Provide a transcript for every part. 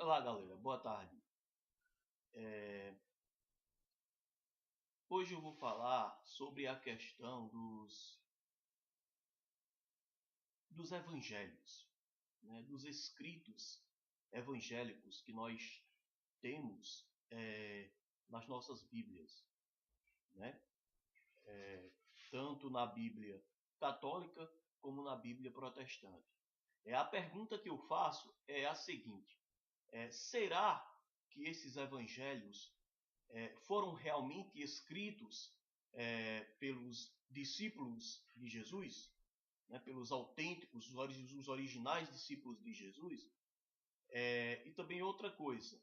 Olá, galera. Boa tarde. Hoje eu vou falar sobre a questão dos evangelhos, né? Dos escritos evangélicos que nós temos nas nossas Bíblias, né? Tanto na Bíblia católica como na Bíblia protestante. A pergunta que eu faço é a seguinte: será que esses evangelhos foram realmente escritos pelos discípulos de Jesus, né, pelos autênticos, os originais discípulos de Jesus? E também outra coisa,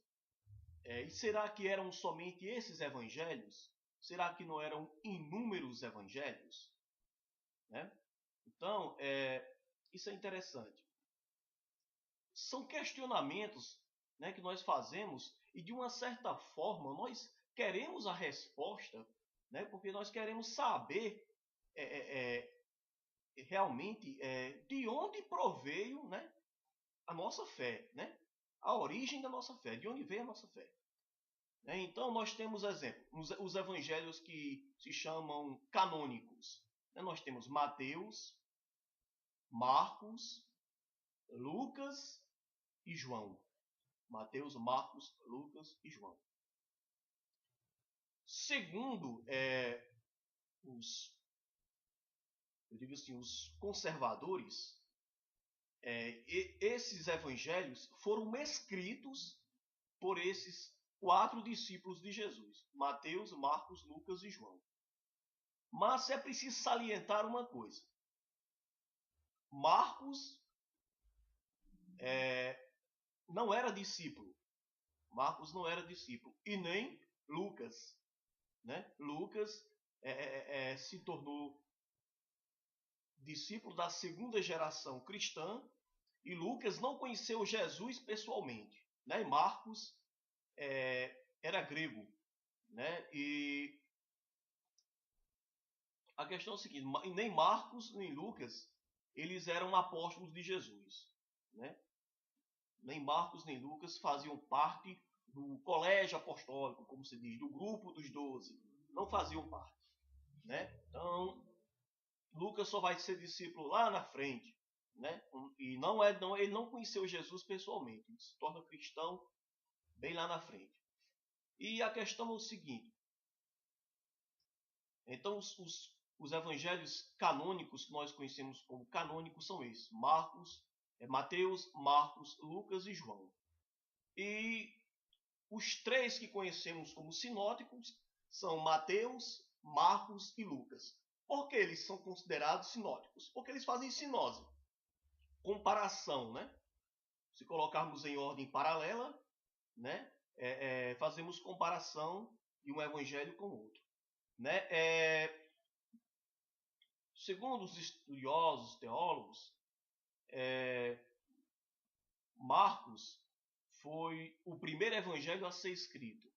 e será que eram somente esses evangelhos? Será que não eram inúmeros evangelhos? Né? Então, isso é interessante. São questionamentos, né, que nós fazemos e, de uma certa forma, nós queremos a resposta, né, porque nós queremos saber realmente de onde proveio, né, a nossa fé, né, a origem da nossa fé, de onde veio a nossa fé. Então, nós temos exemplos, os evangelhos que se chamam canônicos. Nós temos Mateus, Marcos, Lucas e João. Mateus, Marcos, Lucas e João. Segundo os conservadores, esses evangelhos foram escritos por esses 4 discípulos de Jesus: Mateus, Marcos, Lucas e João. Mas é preciso salientar uma coisa: Marcos não era discípulo. Marcos não era discípulo. E nem Lucas. Né? Lucas se tornou discípulo da segunda geração cristã, e Lucas não conheceu Jesus pessoalmente. Né? E Marcos era grego. Né? E a questão é a seguinte: nem Marcos nem Lucas eles eram apóstolos de Jesus. Né? Nem Marcos nem Lucas faziam parte do colégio apostólico, como se diz, do grupo dos 12. Não faziam parte. Né? Então, Lucas só vai ser discípulo lá na frente. Né? E ele não conheceu Jesus pessoalmente. Ele se torna cristão bem lá na frente. E a questão é o seguinte: então, os evangelhos canônicos que nós conhecemos como canônicos são esses: Mateus, Marcos, Lucas e João. E os 3 que conhecemos como sinóticos são Mateus, Marcos e Lucas. Por que eles são considerados sinóticos? Porque eles fazem sinose, comparação, né? Se colocarmos em ordem paralela, né? Fazemos comparação de um evangelho com o outro. Né? Segundo os estudiosos, teólogos, Marcos foi o primeiro evangelho a ser escrito.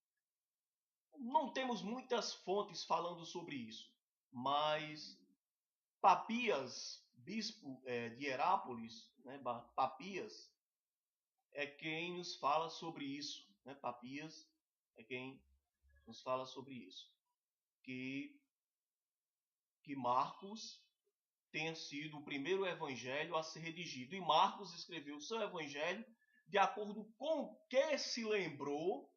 Não temos muitas fontes falando sobre isso, mas Papias, bispo de Herápolis, né, Papias, é quem nos fala sobre isso. Né? Papias é quem nos fala sobre isso. Que Marcos tenha sido o primeiro evangelho a ser redigido. E Marcos escreveu o seu evangelho de acordo com o que se lembrou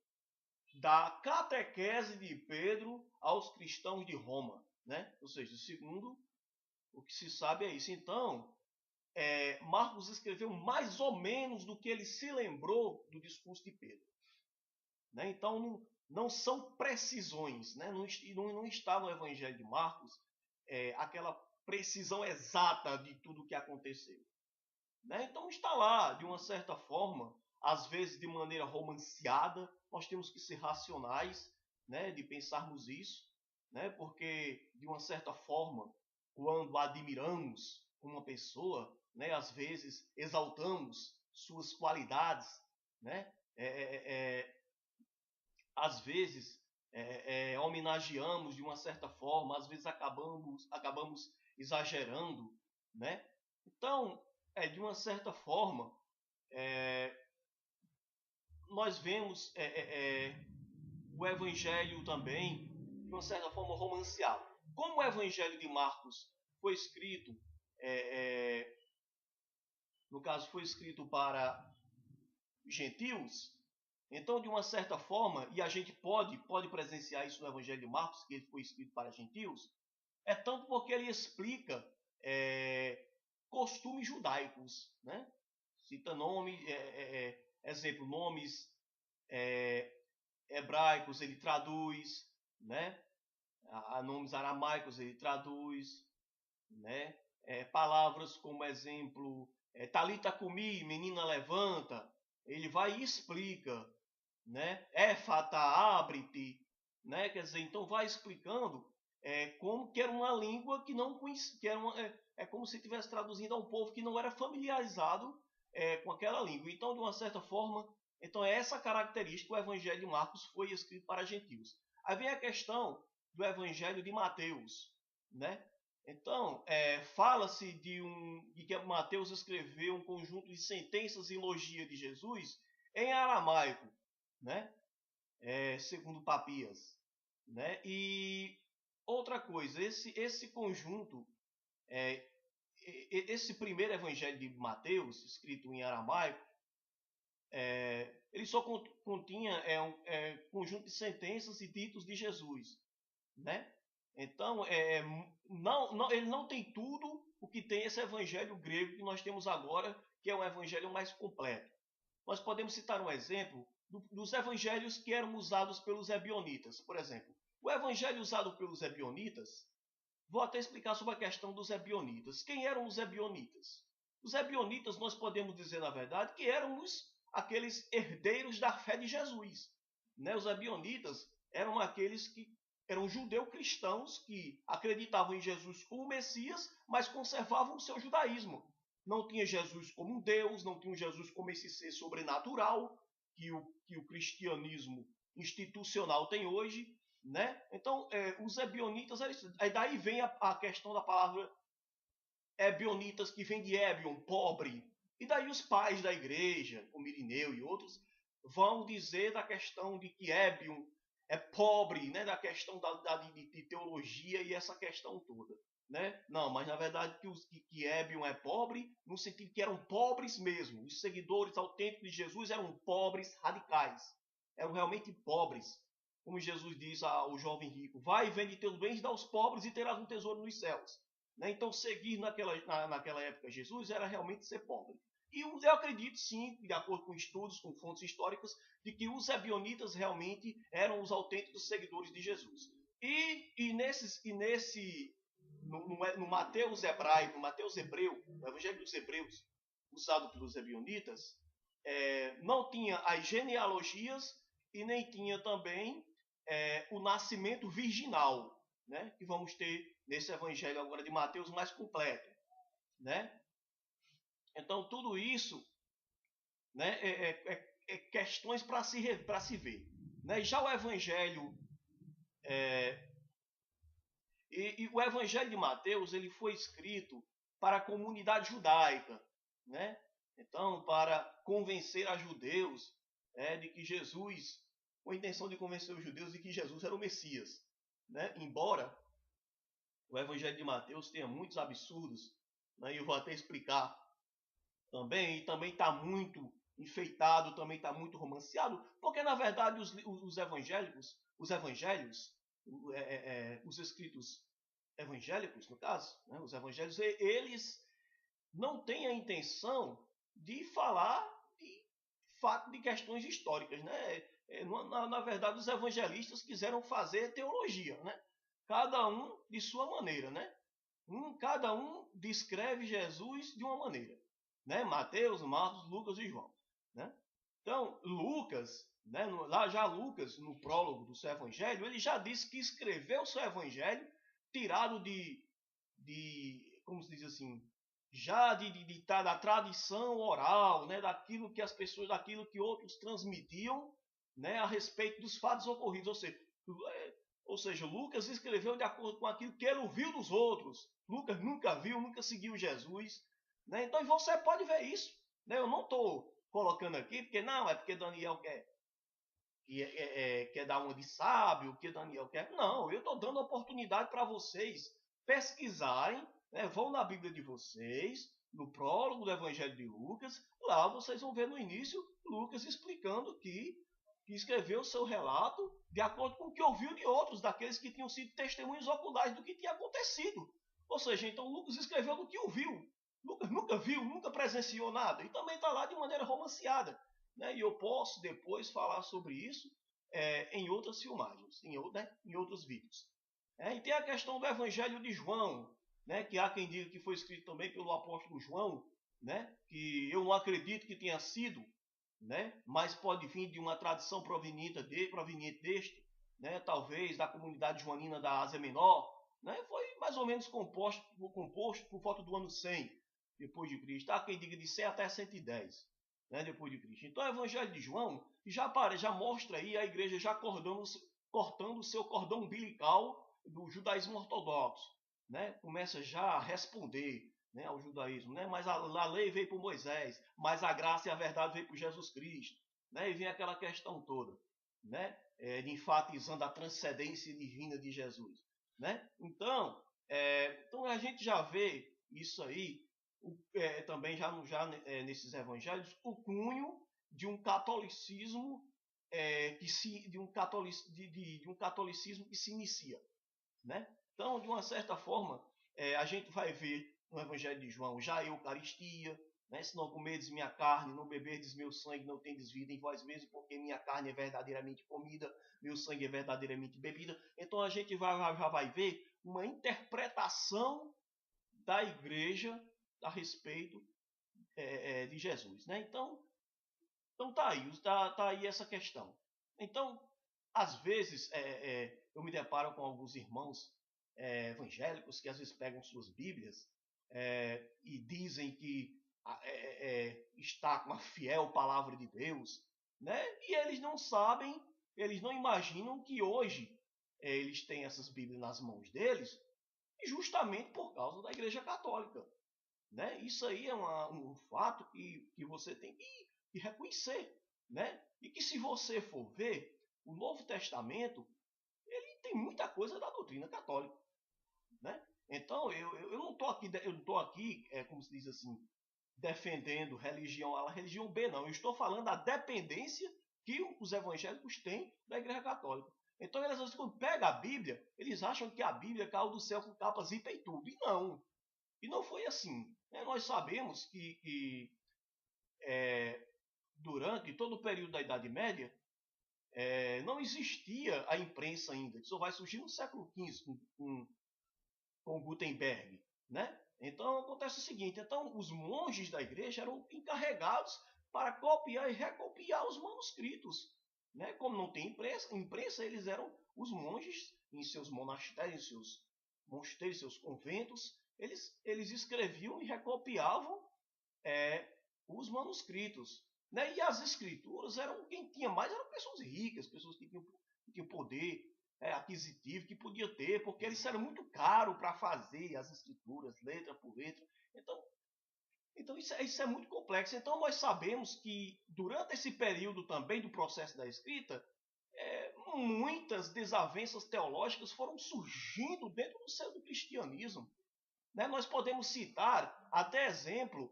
da catequese de Pedro aos cristãos de Roma. Né? Ou seja, segundo o que se sabe é isso. Então, Marcos escreveu mais ou menos do que ele se lembrou do discurso de Pedro. Né? Então, não são precisões. Né? Não está no evangelho de Marcos aquela precisão exata de tudo o que aconteceu. Né? Então está lá, de uma certa forma, às vezes de maneira romanceada. Nós temos que ser racionais, né, de pensarmos isso, né, porque de uma certa forma, quando admiramos uma pessoa, né, às vezes exaltamos suas qualidades, né, às vezes homenageamos de uma certa forma, às vezes acabamos exagerando, né? Então, de uma certa forma, nós vemos o Evangelho também, de uma certa forma, romanceado. Como o Evangelho de Marcos foi escrito, no caso, foi escrito para gentios, então, de uma certa forma, e a gente pode presenciar isso no Evangelho de Marcos, que ele foi escrito para gentios, é tanto porque ele explica costumes judaicos, né? Cita nomes, exemplo, nomes hebraicos ele traduz, né? A nomes aramaicos ele traduz, né? Palavras como exemplo, Talita cumi, menina levanta, ele vai e explica, né? Éfata, abre-te, né? Quer dizer, então vai explicando como que era uma língua que não conhecia, que era como se estivesse traduzindo a um povo que não era familiarizado com aquela língua. Então, de uma certa forma, então é essa característica. O Evangelho de Marcos foi escrito para gentios. Aí vem a questão do Evangelho de Mateus, né? Então, fala-se de que Mateus escreveu um conjunto de sentenças e elogia de Jesus em aramaico, né? Segundo Papias, né? E outra coisa, esse conjunto, esse primeiro Evangelho de Mateus, escrito em aramaico, ele só continha um conjunto de sentenças e ditos de Jesus, né? Então, ele não tem tudo o que tem esse evangelho grego que nós temos agora, que é um evangelho mais completo. Nós podemos citar um exemplo dos evangelhos que eram usados pelos ebionitas. Por exemplo, o evangelho usado pelos ebionitas, vou até explicar sobre a questão dos ebionitas. Quem eram os ebionitas? Os ebionitas, nós podemos dizer, na verdade, que eram aqueles herdeiros da fé de Jesus, né? Os ebionitas eram aqueles que eram judeu-cristãos que acreditavam em Jesus como Messias, mas conservavam o seu judaísmo. Não tinha Jesus como um Deus, não tinha Jesus como esse ser sobrenatural que o cristianismo institucional tem hoje, né? Então, os ebionitas, aí daí vem a questão da palavra ebionitas, que vem de Ebion, pobre. E daí os pais da igreja, como Irineu e outros, vão dizer da questão de que Ebion é pobre, né? Da questão de teologia e essa questão toda, né? Não, mas na verdade que Ebion é pobre no sentido que eram pobres mesmo. Os seguidores autênticos de Jesus eram pobres radicais. Eram realmente pobres. Como Jesus diz ao jovem rico, vai e vende teus bens, dá aos pobres e terás um tesouro nos céus. Né? Então seguir naquela época Jesus era realmente ser pobre. E eu acredito sim, de acordo com estudos, com fontes históricas, de que os ebionitas realmente eram os autênticos seguidores de Jesus. No Mateus hebraico, no Mateus hebreu, no Evangelho dos Hebreus, usado pelos ebionitas, não tinha as genealogias e nem tinha também o nascimento virginal, né, que vamos ter nesse Evangelho agora de Mateus mais completo, né? Então, tudo isso, né, questões para se ver. Né? E já o Evangelho... E o Evangelho de Mateus ele foi escrito para a comunidade judaica. Né? Então, para convencer a judeus de que Jesus... com a intenção de convencer os judeus de que Jesus era o Messias. Né? Embora o Evangelho de Mateus tenha muitos absurdos, né? E eu vou até explicar também, e também está muito enfeitado, também está muito romanceado, porque na verdade os evangelhos, os escritos evangélicos, no caso, né? Os evangelhos, eles não têm a intenção de falar de questões históricas, né? Na verdade, os evangelistas quiseram fazer teologia, né? Cada um de sua maneira, né? Cada um descreve Jesus de uma maneira, né? Mateus, Marcos, Lucas e João, né? Então, Lucas, né? Lá já Lucas, no prólogo do seu evangelho, ele já disse que escreveu o seu evangelho tirado como se diz assim, já da tradição oral, né? Daquilo que outros transmitiam, né? A respeito dos fatos ocorridos, ou seja, Lucas escreveu de acordo com aquilo que ele ouviu dos outros. Lucas nunca viu, nunca seguiu Jesus. Né? Então você pode ver isso. Né? Eu não estou colocando aqui, porque Daniel quer quer dar uma de sábio, o que Daniel quer. Não, eu estou dando oportunidade para vocês pesquisarem, né? Vão na Bíblia de vocês, no prólogo do Evangelho de Lucas, lá vocês vão ver no início Lucas explicando que escreveu o seu relato de acordo com o que ouviu de outros, daqueles que tinham sido testemunhos oculares do que tinha acontecido. Ou seja, então Lucas escreveu do que ouviu. Lucas nunca viu, nunca presenciou nada. E também está lá de maneira romanceada. Né? E eu posso depois falar sobre isso em outras filmagens, em outros vídeos. E tem a questão do Evangelho de João, né? Que há quem diga que foi escrito também pelo apóstolo João, né? Que eu não acredito que tenha sido, né? Mas pode vir de uma tradição proveniente deste, né? Talvez da comunidade joanina da Ásia Menor, né? Foi mais ou menos composto por volta do ano 100 depois de Cristo. Há quem diga de 100 até 110, né? Depois de Cristo. Então o Evangelho de João já mostra aí a igreja já cortando o seu cordão umbilical do judaísmo ortodoxo, né? Começa já a responder, né, ao judaísmo, né? Mas a lei veio por Moisés, mas a graça e a verdade veio por Jesus Cristo, né? E vem aquela questão toda, né? Enfatizando a transcendência divina de Jesus, né? Então a gente já vê isso aí também já nesses evangelhos o cunho de um catolicismo de um catolicismo que se inicia, né? Então, de uma certa forma, a gente vai ver no Evangelho de João já a Eucaristia, né? Se não comerdes minha carne, não beberdes meu sangue, não tendes vida em vós mesmos, porque minha carne é verdadeiramente comida, meu sangue é verdadeiramente bebida. Então a gente já vai ver uma interpretação da igreja a respeito de Jesus, né? Então tá aí essa questão. Então, às vezes, eu me deparo com alguns irmãos evangélicos que às vezes pegam suas Bíblias e dizem que está com a fiel palavra de Deus, né? E eles não sabem, eles não imaginam que hoje eles têm essas Bíblias nas mãos deles justamente por causa da Igreja Católica, né? Isso aí é um fato que você tem que reconhecer, né? E que se você for ver, o Novo Testamento ele tem muita coisa da doutrina católica, né? Então eu não estou aqui, como se diz assim, defendendo a religião B, não. Eu estou falando da dependência que os evangélicos têm da Igreja Católica. Então eles, quando pegam a Bíblia, eles acham que a Bíblia caiu do céu com capa zipa e tudo. E não foi assim. Né? Nós sabemos que durante todo o período da Idade Média, não existia a imprensa ainda. Isso só vai surgir no século XV com Gutenberg, né? Então acontece o seguinte: então os monges da igreja eram encarregados para copiar e recopiar os manuscritos, né? Como não tem imprensa, eles eram os monges em seus monastérios, em seus mosteiros, seus conventos, eles escreviam e recopiavam os manuscritos, né? E as escrituras quem tinha mais eram pessoas ricas, pessoas que tinham poder aquisitivo, que podia ter, porque eles eram muito caro para fazer as escrituras, letra por letra. Então isso é muito complexo. Então nós sabemos que durante esse período também do processo da escrita, muitas desavenças teológicas foram surgindo dentro do seio do cristianismo. Né? Nós podemos citar até exemplo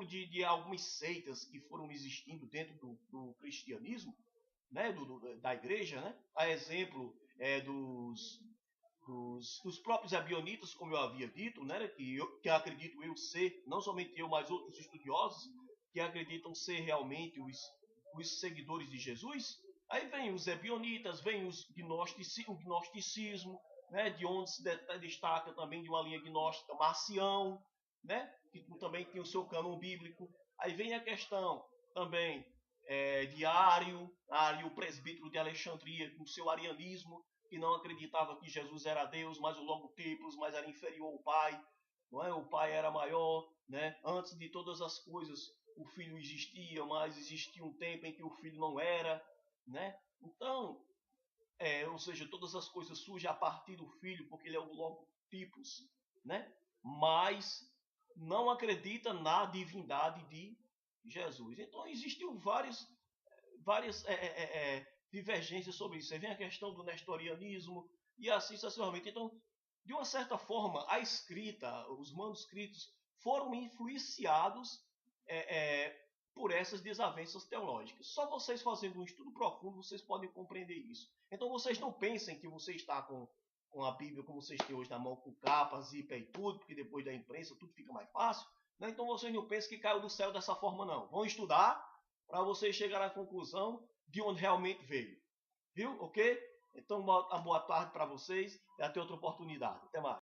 de algumas seitas que foram existindo dentro do cristianismo, né? Da igreja, né? A exemplo dos próprios ebionitas, como eu havia dito, né? Que acredito eu ser, não somente eu, mas outros estudiosos, que acreditam ser realmente os seguidores de Jesus. Aí vem os ebionitas, vem o gnosticismo, né? De onde se destaca também de uma linha gnóstica Marcião, né? Que também tem o seu cânon bíblico. Aí vem a questão também de Ário, o presbítero de Alexandria, com seu arianismo, que não acreditava que Jesus era Deus, mas o logotipos, mas era inferior ao Pai, não é? O Pai era maior, né? Antes de todas as coisas, o Filho existia, mas existia um tempo em que o Filho não era, né? Então, ou seja, todas as coisas surgem a partir do Filho, porque ele é o logotipos, né? Mas não acredita na divindade de Jesus. Então existiam vários várias divergências sobre isso. Aí vem a questão do nestorianismo e assim sucessivamente. Então, de uma certa forma, a escrita, os manuscritos foram influenciados por essas desavenças teológicas. Só vocês fazendo um estudo profundo, vocês podem compreender isso. Então, vocês não pensem que você está com a Bíblia como vocês têm hoje na mão, com capa, zíper e tudo, porque depois da imprensa tudo fica mais fácil. Né? Então, vocês não pensem que caiu do céu dessa forma, não. Vão estudar para vocês chegarem à conclusão de onde realmente veio. Viu? Ok? Então, uma boa tarde para vocês e até outra oportunidade. Até mais.